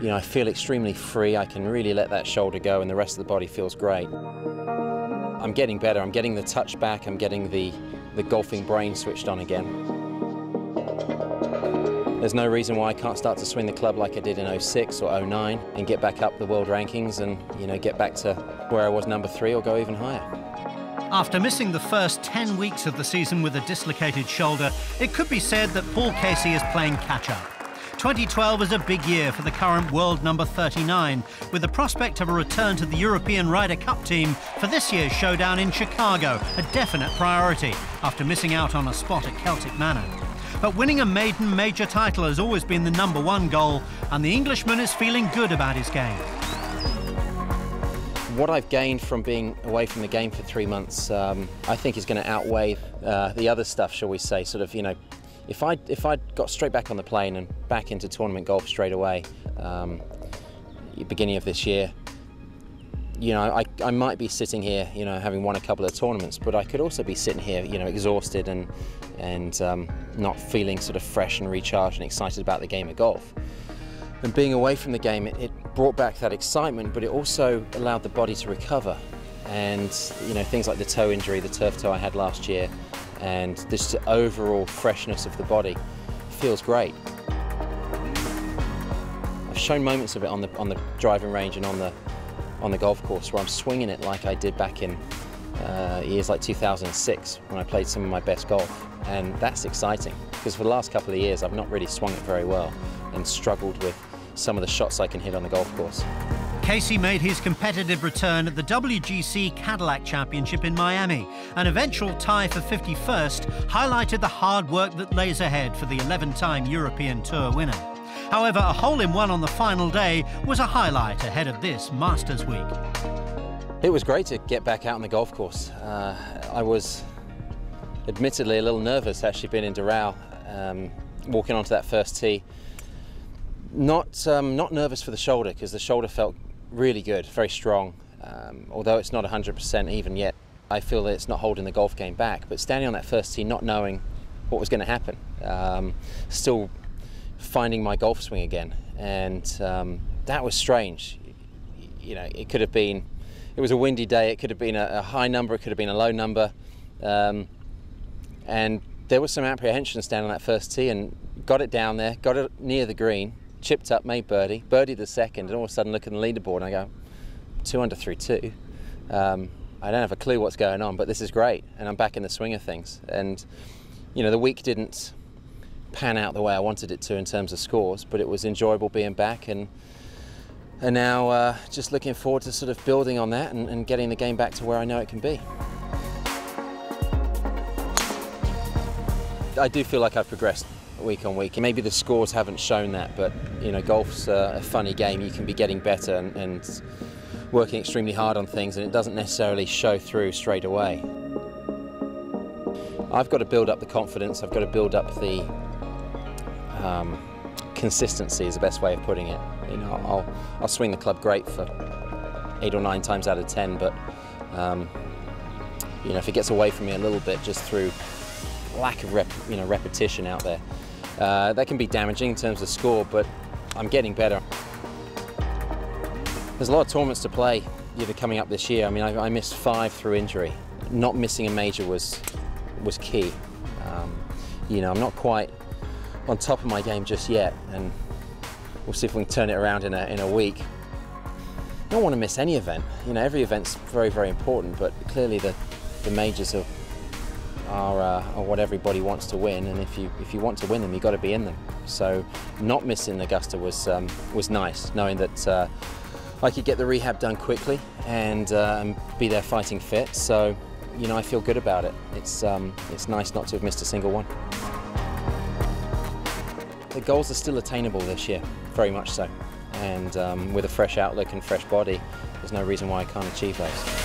You know, I feel extremely free. I can really let that shoulder go and the rest of the body feels great. I'm getting better. I'm getting the touch back. I'm getting the golfing brain switched on again. There's no reason why I can't start to swing the club like I did in 06 or 09 and get back up the world rankings and, you know, get back to where I was #3 or go even higher. After missing the first 10 weeks of the season with a dislocated shoulder, it could be said that Paul Casey is playing catch-up. 2012 is a big year for the current world number 39, with the prospect of a return to the European Ryder Cup team for this year's showdown in Chicago, a definite priority after missing out on a spot at Celtic Manor. But winning a maiden major title has always been the #1 goal, and the Englishman is feeling good about his game. What I've gained from being away from the game for 3 months, I think is going to outweigh the other stuff, shall we say. Sort of, you know, if I'd got straight back on the plane and back into tournament golf straight away, beginning of this year, you know, I might be sitting here, you know, having won a couple of tournaments, but I could also be sitting here, you know, exhausted and not feeling sort of fresh and recharged and excited about the game of golf. And being away from the game, it brought back that excitement, but it also allowed the body to recover. And, you know, things like the toe injury, the turf toe I had last year, and this overall freshness of the body feels great. I've shown moments of it on the driving range and on the golf course where I'm swinging it like I did back in years like 2006 when I played some of my best golf, and that's exciting because for the last couple of years I've not really swung it very well and struggled with some of the shots I can hit on the golf course. Casey made his competitive return at the WGC Cadillac Championship in Miami. An eventual tie for 51st highlighted the hard work that lays ahead for the 11-time European Tour winner. However, a hole-in-one on the final day was a highlight ahead of this Masters week. It was great to get back out on the golf course. I was admittedly a little nervous actually being in Doral, walking onto that first tee. Not nervous for the shoulder because the shoulder felt really good, very strong. Although it's not 100% even yet, I feel that it's not holding the golf game back. But standing on that first tee, not knowing what was going to happen, still finding my golf swing again, and that was strange. You know, it could have been, it was a windy day. It could have been a high number. It could have been a low number, and there was some apprehension standing on that first tee, and got it down there, got it near the green. Chipped up, made birdie, birdied the second, and all of a sudden look at the leaderboard and I go, 2 under through 2. I don't have a clue what's going on, but this is great, and I'm back in the swing of things. And you know, the week didn't pan out the way I wanted it to in terms of scores, but it was enjoyable being back, and now just looking forward to sort of building on that and getting the game back to where I know it can be. I do feel like I've progressed week on week. Maybe the scores haven't shown that, but you know, golf's a funny game. You can be getting better and working extremely hard on things, and it doesn't necessarily show through straight away. I've got to build up the confidence. I've got to build up the consistency is the best way of putting it. You know, I'll swing the club great for 8 or 9 times out of 10, but you know, if it gets away from me a little bit just through lack of repetition out there, that can be damaging in terms of score, but I'm getting better. There's a lot of tournaments to play coming up this year. I mean, I missed 5 through injury. Not missing a major was key. You know, I'm not quite on top of my game just yet, and we'll see if we can turn it around in a week. I don't want to miss any event. You know, every event's very, very important, but clearly the majors are what everybody wants to win, and if you want to win them, you've got to be in them. So not missing Augusta was nice, knowing that I could get the rehab done quickly and be there fighting fit. So you know, I feel good about it. It's nice not to have missed a single one. The goals are still attainable this year, very much so, and with a fresh outlook and fresh body, there's no reason why I can't achieve those.